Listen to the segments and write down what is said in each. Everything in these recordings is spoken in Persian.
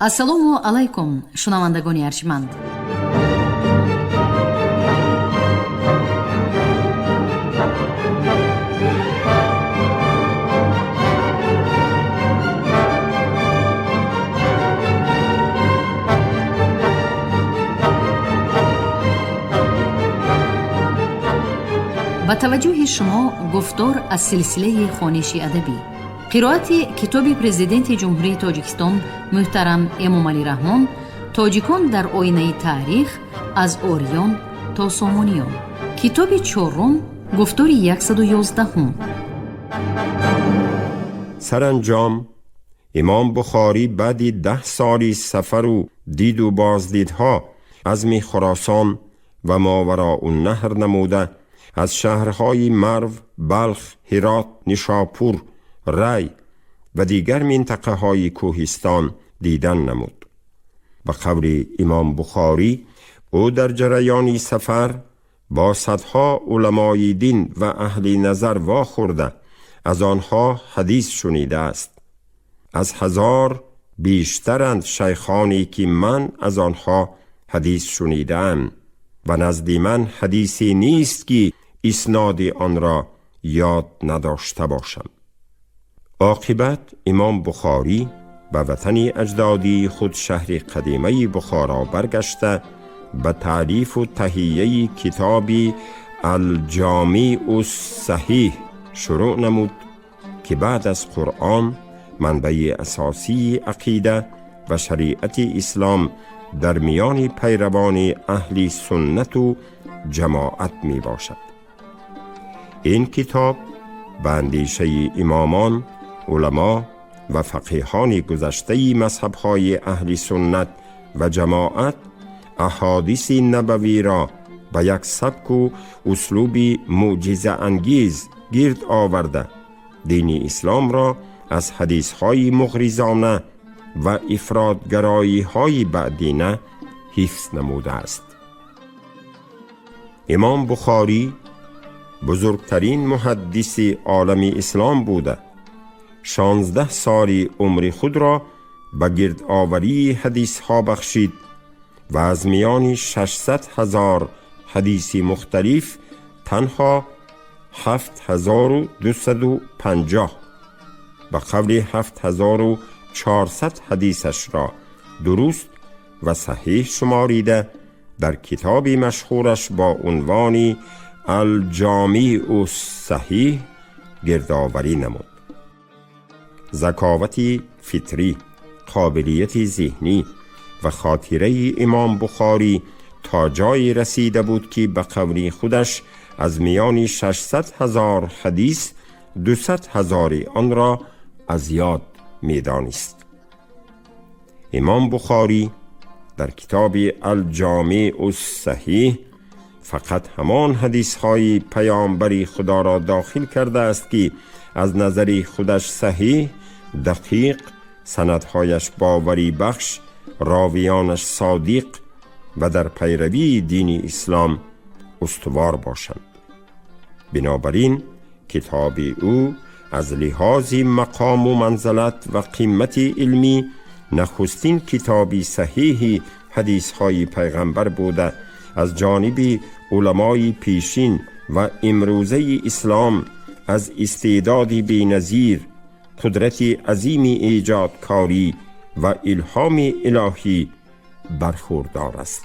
ассалому алайкум, шунавандагони арҷманд. ба таваҷҷӯҳи шумо гуфтор аз силсилаи хониши адабӣ. қироати китоби президенти ҷумҳурии Тоҷикистон муҳтарам Эмомалӣ Раҳмон, тоҷикон дар оинаи таърих аз ориён то сомониён. китоби чорум, гуфтори 111. سرانجام امام بخاری بعد 10 سالی سفر و دید و بازدیدها عزم خراسان و ماوراءالنهر نموده از شهرهای مرو، بلخ، هرات، نیشاپور، ری و دیگر منطقه های کوهستان دیدن نمود. به قول امام بخاری او در جریان سفر با صدها علمای دین و اهل نظر واخورده از آنها حدیث شنیده است. از 1000 بیشترند شیخانی که من از آنها حدیث شنیدم و نزد من حدیثی نیست که اسناد آن را یاد نداشته باشم. عاقبت امام بخاری به وطن اجدادی خود شهر قدیمه بخارا برگشته به تألیف و تهیه کتاب الجامع الصحیح شروع نمود که بعد از قرآن منبع اساسی عقیده و شریعت اسلام در میان پیروان اهل سنت و جماعت می باشد. این کتاب به اندیشه امامان، علما و فقیهان گذشته مذهب‌های اهل سنت و جماعت احادیث نبوی را به یک سبک و اسلوب معجزه انگیز گرد آورده دین اسلام را از حدیث‌های مغرضانه و افراط‌گرایی‌های بعدینه حفظ نموده است. امام بخاری بزرگترین محدث عالم اسلام بوده 16 سال عمر خود را به گرد آوری حدیث ها بخشید و از میان 600,000 حدیث مختلف تنها 7250 به قول 7400 حدیثش را درست و صحیح شماریده در کتاب مشهورش با عنوان الجامع الصحیح گردآوری نمود. ذکاوت فطری، قابلیت ذهنی و خاطره امام بخاری تا جایی رسیده بود که به قول خودش از میان 600,000 حدیث 200,000 آن را از یاد می دانست. امام بخاری در کتاب الجامع الصحیح فقط همان حدیث های پیامبر خدا را داخل کرده است که از نظر خودش صحیح، دقیق، سندهایش باوری بخش، راویانش صادق و در پیروی دین اسلام استوار باشند. بنابراین کتاب او از لحاظ مقام و منزلت و قیمت علمی نخستین کتابی صحیح حدیث های پیغمبر بوده از جانب علمای پیشین و امروزه اسلام از استعداد بی‌نظیر، قدرت عظیم ایجادکاری و الهام الهی برخوردار است.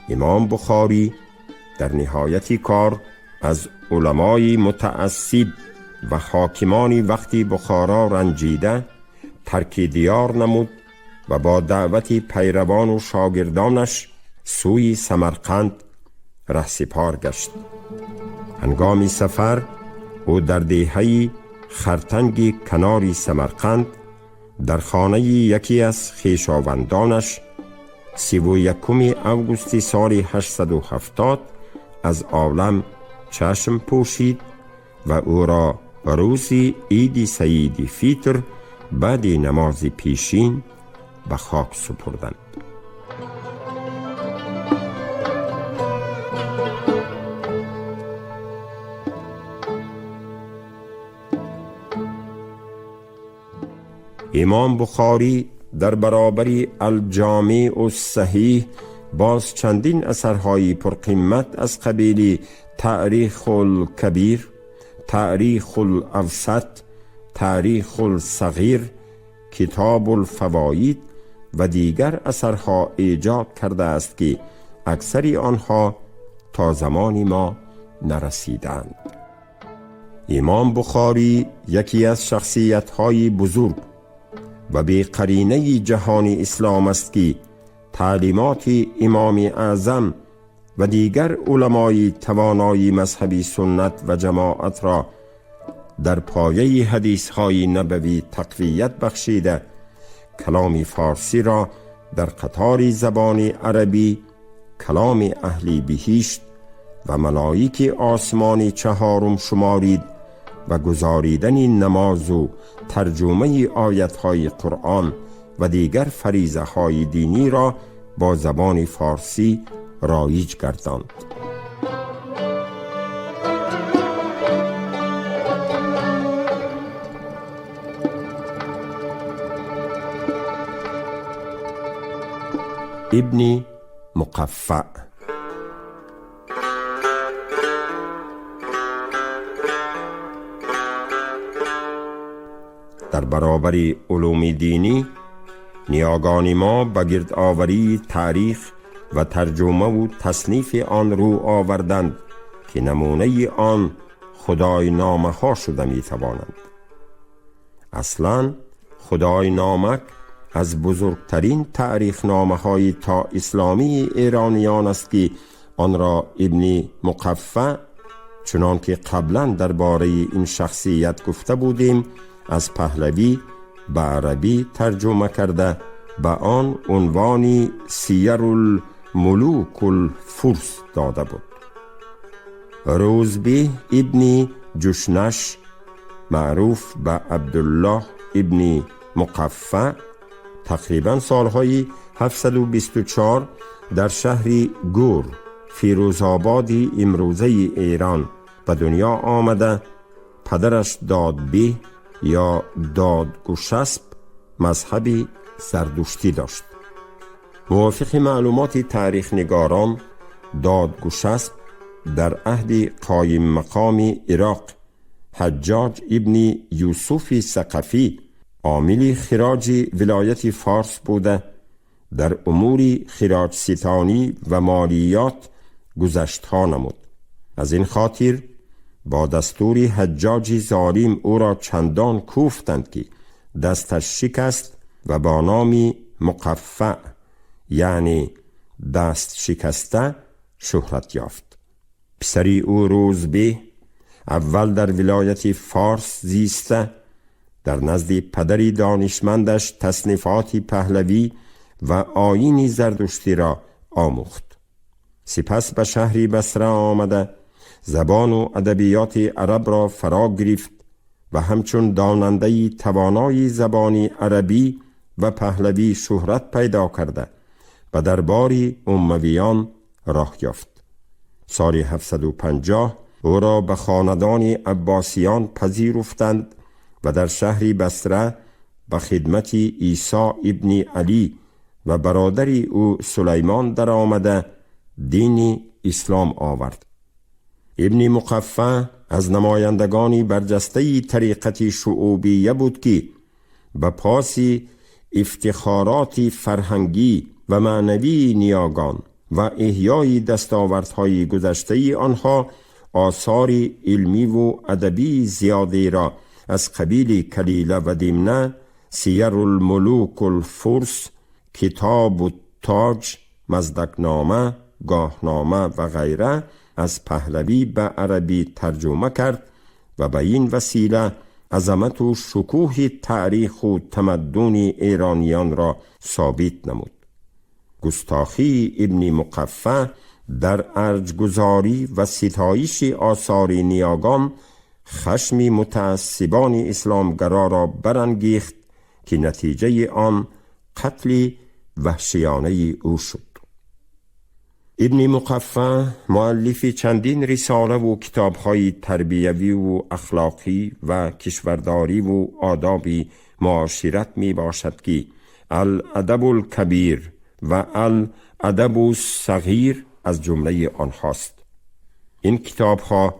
امام بخاری در نهایت کار از علمای متعصب و حاکمان وقتی بخارا رنجیده ترک دیار نمود و با دعوت پیروان و شاگردانش سوی سمرقند رهسپار گشت. هنگام سفر او در دهه خرتنگ کنار سمرقند در خانه یکی از خویشاوندانش 31 اوگوست سال 870 از عالم چشم پوشید و او را روز عید سعید فطر بعد نماز پیشین به خاک سپردند. امام بخاری در برابر الجامع الصحیح باز چندین اثرهای پرقیمت از قبیل تاریخ الکبیر، تاریخ الاوسط، تاریخ الصغیر، کتاب الفواید و دیگر اثرها ایجاد کرده است که اکثری آنها تا زمان ما نرسیدند. امام بخاری یکی از شخصیت‌های بزرگ و بی قرینه جهان اسلام است که تعلیمات امام اعظم و دیگر علمای توانای مذهبی سنت و جماعت را در پایه حدیث‌های نبوی تقویت بخشیده، کلام فارسی را در قطار زبان عربی کلام اهل بهشت و ملائک آسمان چهارم شمارید و گزاریدن نماز و ترجمه آیت‌های قرآن و دیگر فریضه‌های دینی را با زبان فارسی رایج گرداند. ابن مقفع در برابر علوم دینی نیاگان ما به گرد آوری تاریخ و ترجمه و تصنیف آن رو آوردند که نمونه آن خدای نامه ها شده می توانند. اصلاً خدای نامک از بزرگترین تاریخ نامه های تا اسلامی ایرانیان است که آن را ابن مقفع، چنان که قبلا درباره این شخصیت گفته بودیم، از پهلوی به عربی ترجمه کرده به آن عنوانی سیر الملوک الفرس داده بود. روزبه ابن جشنش معروف به عبدالله ابن مقفع تقریبا سالهای 724 در شهر گور فیروزآباد امروزه ایران به دنیا آمده. پدرش دادبه یا دادگشسب مذهب زردشتی داشت. موافق معلومات تاریخ نگاران، دادگشسب در عهد قایم مقام عراق حجاج ابن یوسف ثقفی عامل خراج ولایت فارس بوده، در امور خراج ستانی و مالیات گذشت‌ها نمود. از این خاطر با دستور حجاج ظالم او را چندان کوفتند که دستش شکست و با نام مقفع یعنی دست شکسته شهرت یافت. پسری او روزبه اول در ولایت فارس زیسته، در نزد پدری دانشمندش تصنیفات پهلوی و آیین زردشتی را آموخت. سپس به شهر بصره آمده، زبان و ادبیات عرب را فرا گرفت و همچون داننده توانای زبان عربی و پهلوی شهرت پیدا کرده و دربار امویان راه یافت. سال 750 او را به خاندان عباسیان پذیرفتند و در شهر بصره به خدمت عیسی ابن علی و برادری او سلیمان در آمده دین اسلام آورد. ابن مقفع از نمایندگانی برجسته طریقت شعوبیه بود که به پاس افتخارات فرهنگی و معنوی نیاگان و احیای دستاوردهای گذشته آنها آثار علمی و ادبی زیادی را از قبیل کلیله و دمنه، سیر الملوک الفرس، کتاب التاج، مصداقنامه، گاهنامه و غیره از پهلوی به عربی ترجمه کرد و به این وسیله عظمت و شکوه تاریخ و تمدن ایرانیان را ثابت نمود. گستاخی ابن مقفع در ارجگذاری و ستایش آثار نیاگان خشم متعصبان اسلامگرا را برانگیخت که نتیجه آن قتل وحشیانه او شد. ابن مقفع مؤلف چندین رساله و کتاب‌های تربیوی و اخلاقی و کشورداری و آداب معاشرت می باشد که الادب الکبیر و الادب الصغیر از جمله آنهاست. این کتاب‌ها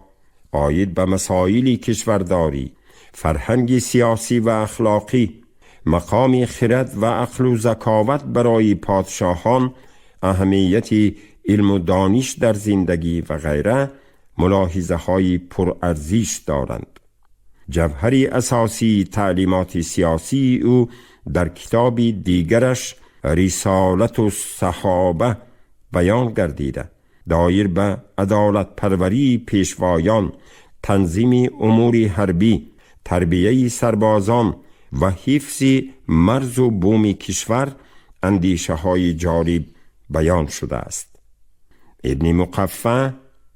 عاید به مسائل کشورداری، فرهنگ سیاسی و اخلاقی، مقام خرد و عقل و ذکاوت برای پادشاهان، اهمیت علم و دانش در زندگی و غیره ملاحظه های پرارزش دارند. جوهری اساسی تعلیمات سیاسی او در کتابی دیگرش رسالت الصحابه بیان گردیده، دایر به عدالت پروری پیشوایان، تنظیم امور حربی، تربیه سربازان و حفظ مرز و بوم کشور اندیشه های جالب بیان شده است. ابن مقفع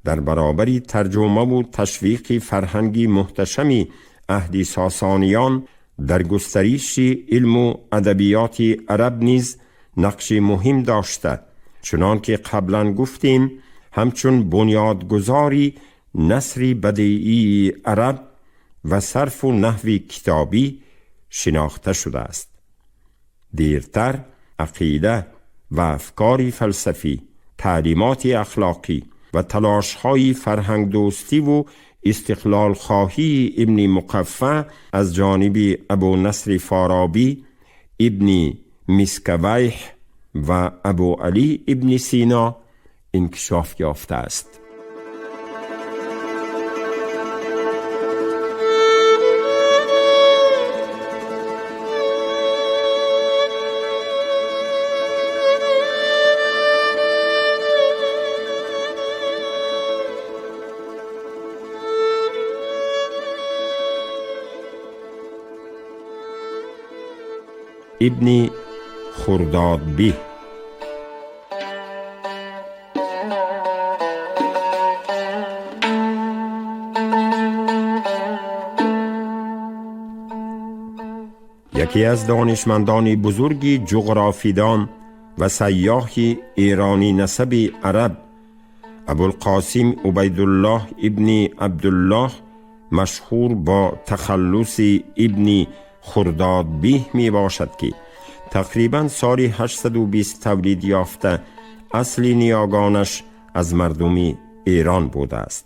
در برابر ترجمه و تشویق فرهنگی محتشم عهد ساسانیان در گسترش علم و ادبیات عرب نیز نقش مهم داشته، چنان که قبلا گفتیم همچون بنیادگذاری نثر بدیعی عرب و صرف و نحو کتابی شناخته شده است. دیرتر عقیده و افکار فلسفی، تعلیمات اخلاقی و تلاش‌های فرهنگ دوستی و استقلال خواهی ابن مقفع از جانب ابو نصر فارابی، ابن مسکویح و ابو علی ابن سینا انکشاف یافته است. ابن خردادبی یکی از دانشمندان بزرگ جغرافیدان و سیاح ایرانی نسب عرب، ابوالقاسم عبیدالله ابن عبدالله مشهور با تخلص ابن خردادبی می باشد که تقریباً سال 820 تولید یافته، اصل نیاگانش از مردم ایران بوده است.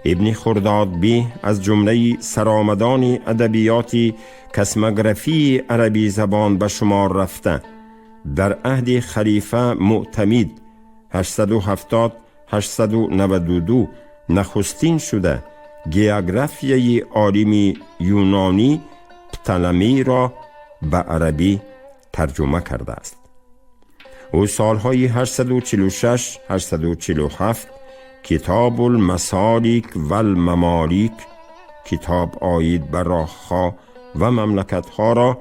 ابن خردادبی از جمله سرآمدان ادبیات کسموگرافی عربی زبان به شمار رفته، در عهد خلیفه معتمد 870-892 نخستین شده گئوگرافیای عالم یونانی پتولمی را به عربی ترجمه کرده است. او سالهای 846-847 کتاب المسالک و الممالک، کتاب عاید بر راه‌ها و مملکت‌ها را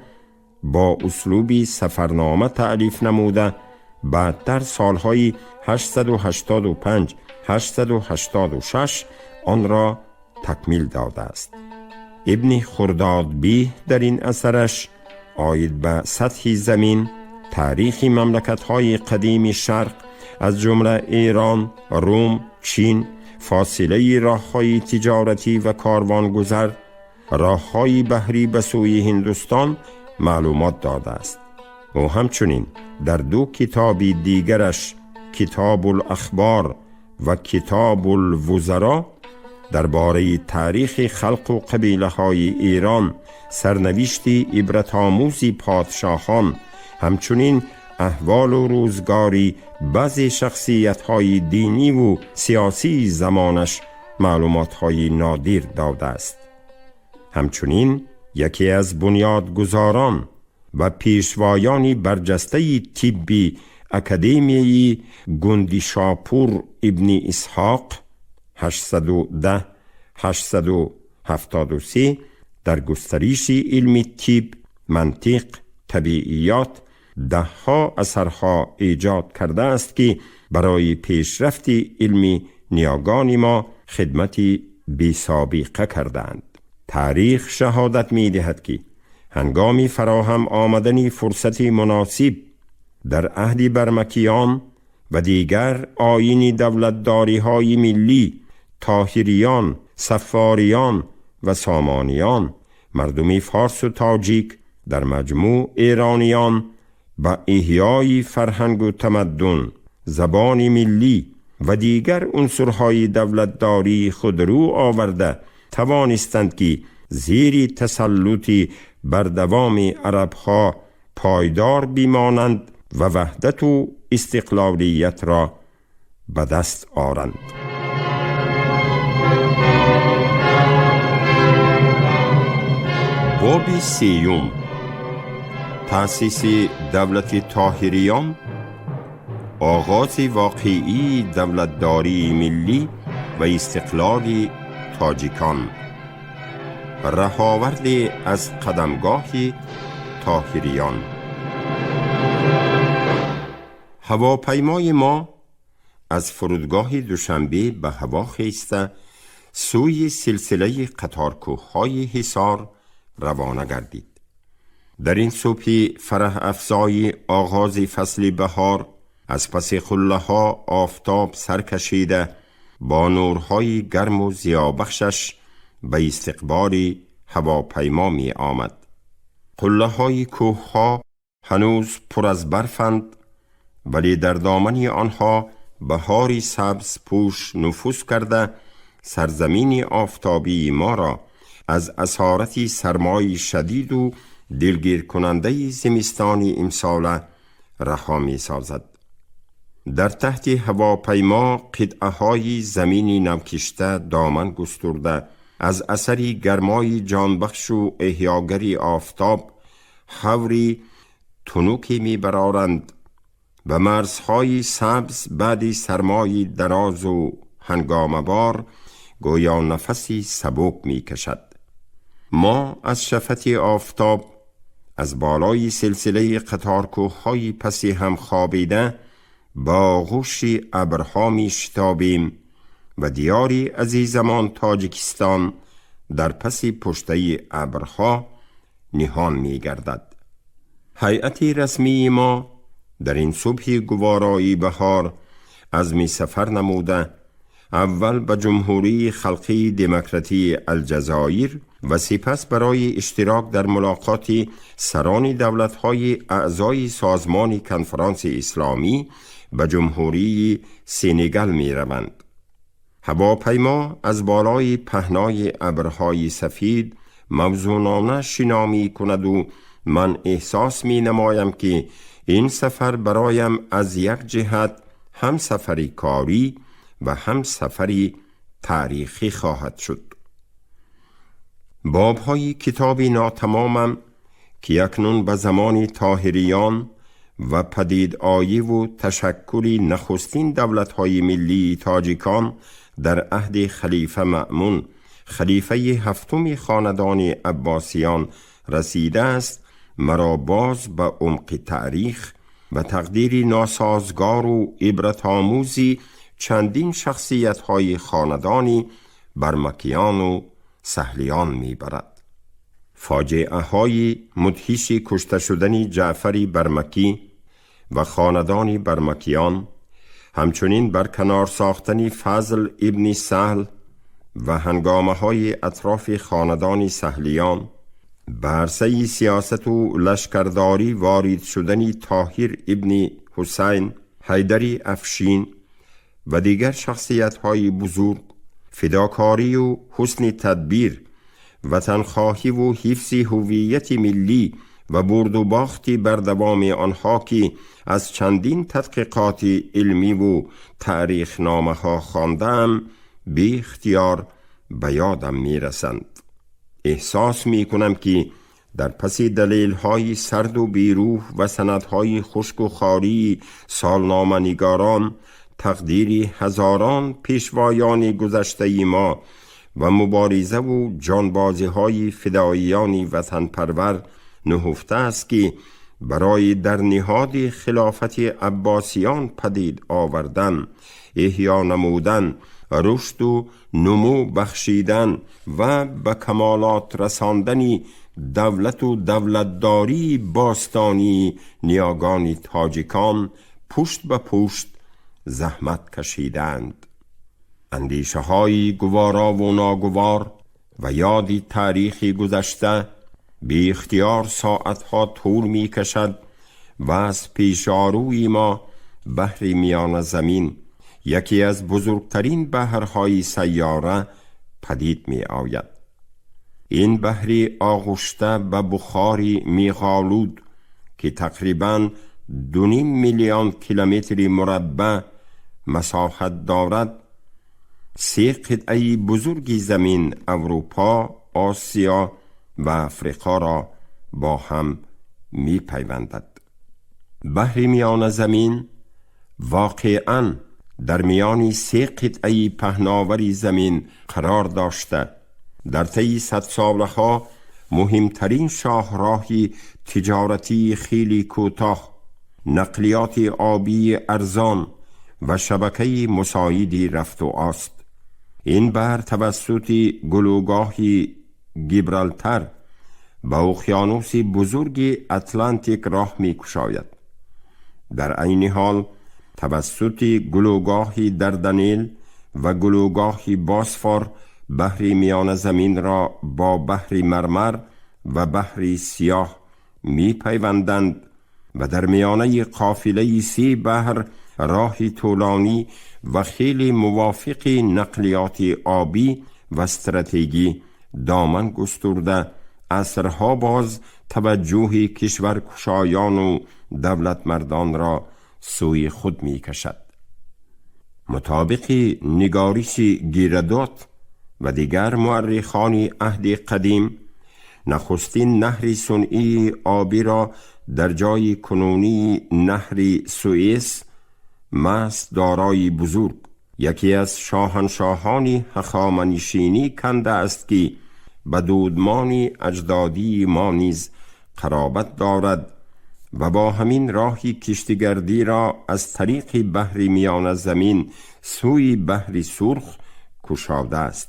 با اسلوبی سفرنامه تألیف نموده، بعد در سالهای 885-886 آن را تکمیل داده است. ابن خردادبی در این اثرش عاید به سطح زمین، تاریخ مملکت‌های قدیم شرق از جمله ایران، روم، چین، فاصله راه‌های تجارتی و کاروانگذر، راه‌های بحری به سوی هندوستان معلومات داده است. و همچنین در دو کتاب دیگرش، کتاب الاخبار و کتاب الوزراء، درباره تاریخ خلق و قبیله های ایران، سرنوشت عبرت آموز پادشاهان، همچنین احوال و روزگاری بعضی شخصیت های دینی و سیاسی زمانش معلومات های نادر داده است. همچنین یکی از بنیادگذاران و پیشوایان برجسته طبی اکادمیای گندیشاپور ابن اسحاق 810-873 در گسترش علم طب، منطق، طبیعیات دهها اثرها ایجاد کرده است که برای پیشرفت علمی نیاگان ما خدمت بی سابقه کردند. تاریخ شهادت می دهد که هنگامی فراهم آمدن فرصت مناسب در عهد برمکیان و دیگر آیین دولتداری های ملی، طاهریان، صفاریان و سامانیان، مردم فارس و تاجیک در مجموع ایرانیان با احیای فرهنگ و تمدن، زبان ملی و دیگر عنصرهای دولتداری خود رو آورده توانستند که زیر تسلطی بر دوام عربها پایدار بمانند و وحدت و استقلالیت را به دست آورند. باب سیوم، تأسیس دولت طاهریان، آغاز واقعی دولتداری ملی و استقلال تاجیکان، رهاورد از قدمگاه طاهریان. هواپیمای ما از فرودگاه دوشنبه به هوا خیسته سوی سلسله قطارکوه‌های حصار روانه گردید. در این صبح فرح افزای آغاز فصل بهار از پس خله ها آفتاب سر کشیده با نورهای گرم و ضیابخشش به استقبال هواپیما می آمد. قله های کوه ها هنوز پر از برفند، ولی در دامن آنها بهاری سبز پوش نفوذ کرده سرزمین آفتابی ما را از اسارت سرمای شدید و دلگیر کننده زمستان امسال رها می سازد. در تحت هواپیما قطعه های زمین نوکشته دامن گسترده از اثر گرمای جانبخش و احیاگری آفتاب حوری تنوکی می برارند و مرزهای سبز بعد سرمای دراز و هنگامه‌بار گویا نفسی سبک می کشد. ما از شفت آفتاب از بالای سلسله قطارکوه‌های پسی هم خوابیده با آغوش ابرها می شتابیم و دیاری عزیزمان تاجیکستان در پس پشته ابرها نهان می گردد. هیئت رسمی ما در این صبح گوارای بهار عزم سفر نموده اول به جمهوری خلقی دموکراتی الجزایر و سپس برای اشتراک در ملاقات سران دولت‌های اعضای سازمان کنفرانس اسلامی به جمهوری سنگال می روند. هواپیما از بالای پهنای ابرهای سفید موزونانه شنا می کند و من احساس می نمایم که این سفر برایم از یک جهت هم سفری کاری و هم سفری تاریخی خواهد شد. بابهای کتاب ناتمامم که اکنون به زمان طاهریان و پدید آیی و تشکل نخستین دولت‌های ملی تاجیکان در عهد خلیفه مأمون خلیفه هفتم خاندان عباسیان رسیده است، مرا باز به عمق تاریخ و تقدیر ناسازگار و عبرت آموزی چندین شخصیت‌های خاندانی برمکیان و سهلیان می‌برد. فاجعه‌های مدهش کشته شدن جعفر برمکی و خاندان برمکیان، همچنین برکنار ساختن فضل ابن سهل و هنگامه‌های اطراف خاندان سهلیان، برسه سیاست و لشکرداری وارد شدن طاهر ابن حسین، حیدر افشین و دیگر شخصیت‌های بزرگ، فداکاری و حسن تدبیر، وطنخواهی و حفظ هویت ملی و برد و باختی بر دوام آنها که از چندین تحقیقات علمی و تاریخ نامه ها خواندم بی اختیار به یادم می رسند. احساس می کنم که در پس دلیل های سرد و بیروح و سندهای خشک و خاری سالنامه نگاران تقدیر هزاران پیشوایان گذشته ما و مبارزه و جانبازی های فداییان وطن پرور نهفته است که برای در نهاد خلافت عباسیان پدید آوردن، احیا نمودن، رشد و نمو بخشیدن و به کمالات رساندن دولت و دولتداری باستانی نیاگان تاجیکان پشت به پشت زحمت کشیدند. اندیشه های گوارا و ناگوار و یادی تاریخی گذشته بی اختیار ساعتها طول می کشد و از پیشاروی ما بحر میان زمین، یکی از بزرگترین بحرهای سیاره، پدید می آید. این بحری آغشته و بخاری میغالود که تقریباً 2.5 میلیون کیلومتر مربع مساحت دارد، 3 قطعه بزرگی زمین، اروپا، آسیا و افریقا را با هم می پیوندد. بحر میان زمین واقعاً در میان 3 قطعه پهناوری زمین قرار داشته در طی 100 سالها مهمترین شاهراهی تجارتی خیلی کوتاه، نقلیات آبی ارزان و شبکه مساعدی رفت و آست. این بحر توسط گلوگاه گیبرالتر و اقیانوس بزرگ اتلانتیک راه می کشاید. در عین حال توسط گلوگاه دردنیل و گلوگاه باسفور بحر میان زمین را با بحر مرمر و بحر سیاه می پیوندند و در میانه قافله 3 بحر راهی طولانی و خیلی موافق نقلیات آبی و استراتژی دامن گسترده عصرها باز توجه کشورگشایان و دولت مردان را سوی خود می کشد. مطابق نگارش گیرادوت و دیگر مورخان عهد قدیم، نخستین نهر صنعی آبی را در جای کنونی نهر سوئیس، ماس دارای بزرگ، یکی از شاهنشاهان هخامنشیانی کنده است که به دودمان اجدادی ما نیز قرابت دارد و با همین راهی کشتیگردی را از طریق بحر میان زمین سوی بحر سرخ کشاده است.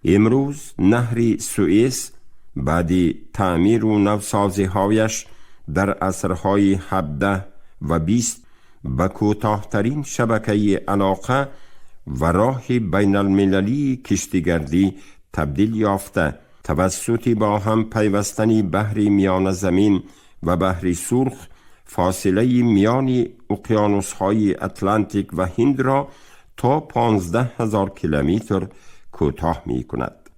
امروز نهر سوئیس بعد تعمیر و نوسازی‌هایش در عصرهای 17 و 20 به کوتاه‌ترین شبکه علاقه و راه بین المللی کشتیگردی تبدیل یافته، توسط با هم پیوستن بحر میان زمین و بحر سرخ فاصله میان اقیانوس‌های اتلانتیک و هند را تا 15,000 کیلومتر کوتاه می کند.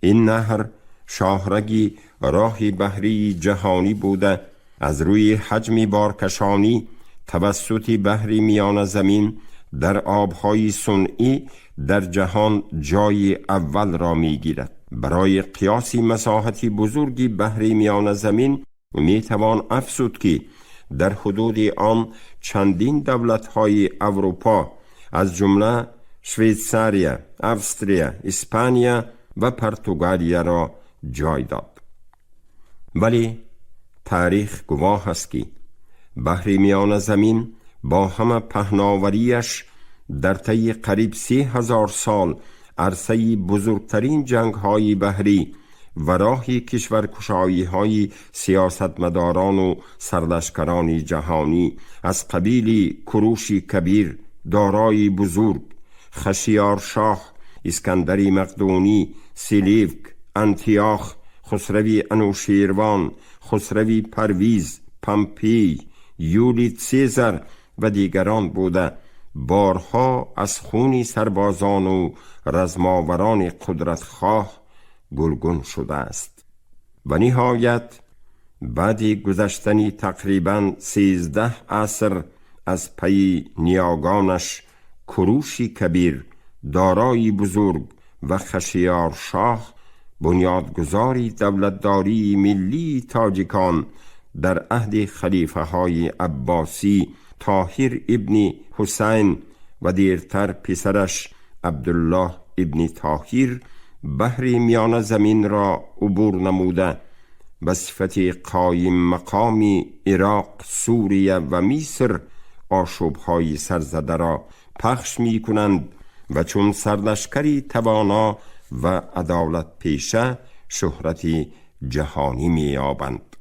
این نهر شاهرگی راه بحری جهانی بوده، از روی حجم بارکشانی توسط بحر میان زمین در آبهای صنعی در جهان جای اول را می گیرد. برای قیاس مساحت بزرگی بحر میان زمین می توان افزود که در حدود آن چندین دولت‌های اروپا از جمله شویتزاریا، استریا، اسپانیا و پرتغالیا را جای داد. ولی تاریخ گواه است که بحر میان زمین با همه پهناوریش در طی قریب 3000 سال عرصه بزرگترین جنگ‌های بحری و راهی کشورکشایی‌های سیاستمداران و سرلشکران جهانی از قبیل کوروش کبیر، دارای بزرگ، خشیارشاه، اسکندری مقدونی، سلیوک، انتیاخ، خسروی انوشیروان، خسروی پرویز، پمپی، یولیت سیزر و دیگران بوده بارها از خون سربازان و رزماوران قدرتخواه گلگون شده است. و نهایت بعد گذشتن تقریباً 13 عصر از پی نیاگانش، کوروش کبیر، دارای بزرگ و خشیارشاه، بنیادگذاری دولتداری ملی تاجیکان در عهد خلیفه های عباسی، طاهر ابن حسین و دیرتر پسرش عبدالله ابن طاهر، بحر میان زمین را عبور نموده به صفت قایم مقام عراق، سوریه و مصر آشوب‌های سرزده را پخش می کنند و چون سرلشکری توانا و عدالت پیشه شهرت جهانی می یابند.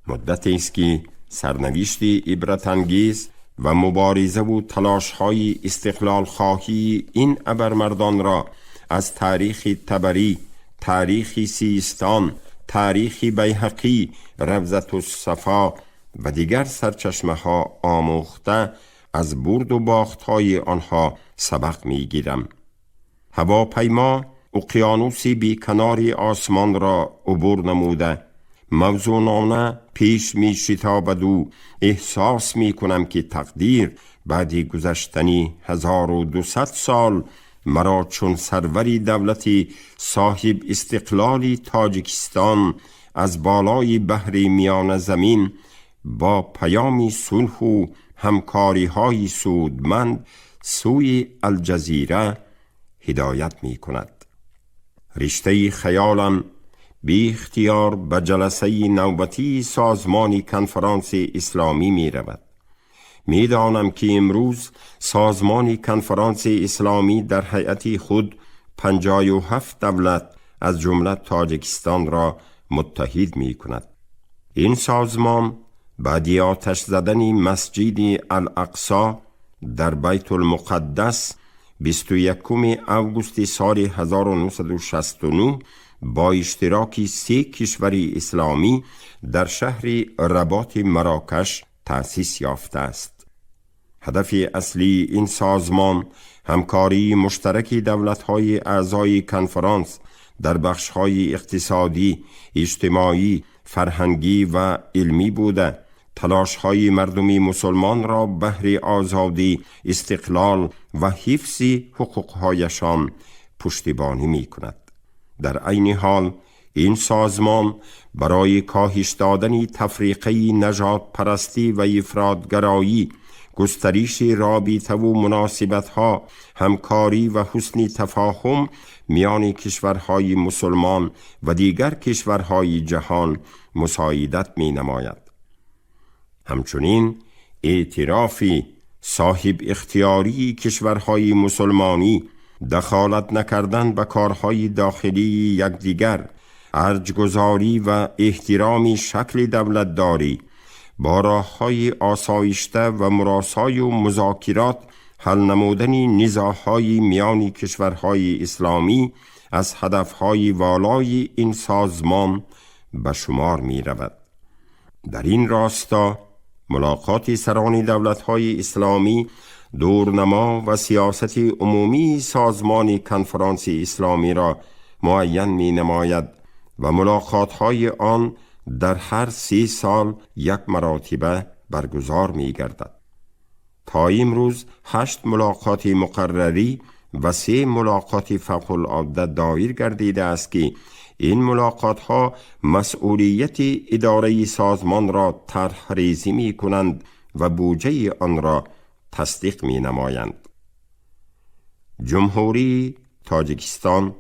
مدتی است که سرنوشت عبرت انگیز و مبارزه و تلاش‌های استقلال خواهی این ابرمردان را از تاریخ تبری، تاریخ سیستان، تاریخ بیهقی، روضة الصفا و دیگر سرچشمه ها آموخته از برد و باخت های آنها سبق می گیرم. هواپیما اقیانوسی بی کناری آسمان را عبور نموده، موزونانه پیش می شتابد و احساس می کنم که تقدیر بعدی گذشتنی 1200 سال مرا چون سروری دولتی صاحب استقلالی تاجیکستان از بالای بحر میان زمین با پیامی صلح و همکاری های سودمند سوی الجزیره هدایت می کند. رشته خیالم بی اختیار به جلسه نوبتی سازمان کنفرانس اسلامی می رود. می دانم که امروز سازمان کنفرانس اسلامی در هیئت خود 57 دولت از جمله تاجیکستان را متحد می کند. این سازمان بعد آتش زدن مسجد الاقصی در بیت المقدس 21 اوگوست سال 1969 با اشتراک 3 کشور اسلامی در شهر رباط مراکش تأسیس یافته است. هدف اصلی این سازمان همکاری مشترک دولت‌های اعضای کنفرانس در بخش‌های اقتصادی، اجتماعی، فرهنگی و علمی بوده، تلاش‌های مردمی مسلمان را بهر آزادی، استقلال و حفظ حقوق‌هایشان پشتیبانی می‌کند. در عین حال این سازمان برای کاهش دادن تفریقه نژاد پرستی و افراط‌گرایی، گسترش رابطه و مناسبت‌ها، همکاری و حسن تفاهم میان کشورهای مسلمان و دیگر کشورهای جهان مساعدت می‌نماید. همچنین اعتراف صاحب اختیاری کشورهای مسلمانی، دخالت نکردن به کارهای داخلی یکدیگر، ارجگذاری و احترام شکل دولتداری، با راه‌های آسایشته و مراسای و مذاکرات حل نمودن نزاع‌های میان کشورهای اسلامی از هدف‌های والای این سازمان به شمار می‌رود. در این راستا ملاقات سران دولت‌های اسلامی دورنما و سیاست عمومی سازمان کنفرانس اسلامی را معین می نماید و ملاقات‌های آن در هر 3 سال 1 مرتبه برگزار می گردد. تا امروز 8 ملاقات مقرری و 3 ملاقات فوق العاده دایر گردیده است که این ملاقات‌ها مسئولیت اداره سازمان را طرح ریزی می کنند و بودجه آن را تصدیق می نمایند. جمهوری تاجیکستان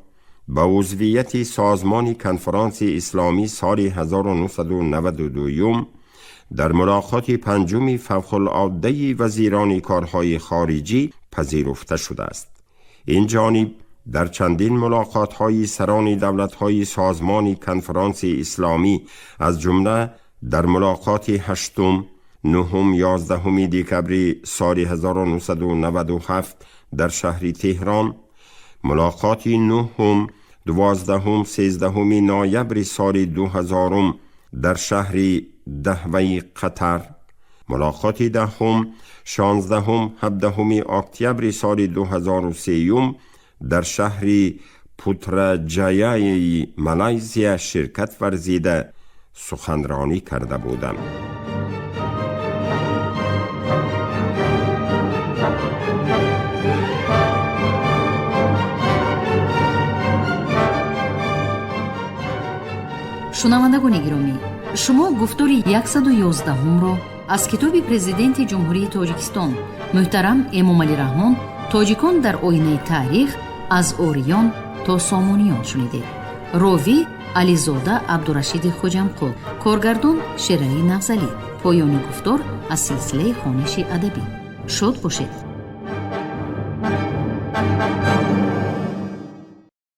با عضویت سازمان کنفرانس اسلامی سال 1992 در ملاقات 5 فوق العاده وزیران کارهای خارجی پذیرفته شده است. این جانب در چندین ملاقات‌های سران دولت‌های سازمان کنفرانس اسلامی از جمله در ملاقات 8، 9، 11 دکبر سال 1997 در شهر تهران، ملاقات 9، 12، 13 نوامبر سال 2000 در شهر دهوی قطر، ملاقات 10، 16، 17 اکتبر سال 2003 در شهر پوتراجایای مالایزیا شرکت ورزیده سخنرانی کرده بودم. شنوندگان گرامی، شما گفتار 111 رو از کتاب پرزیدنت جمهوری تاجیکستان محترم امامعلی رحمان تاجیکان در آینه تاریخ از اوریان تا سامانیان شنیدید. راوی علیزاده عبدالرشید خوجمقو، کارگردان شیرین نغزلی. پایان گفتار از سلسله خوانش ادبی. شاد باشید.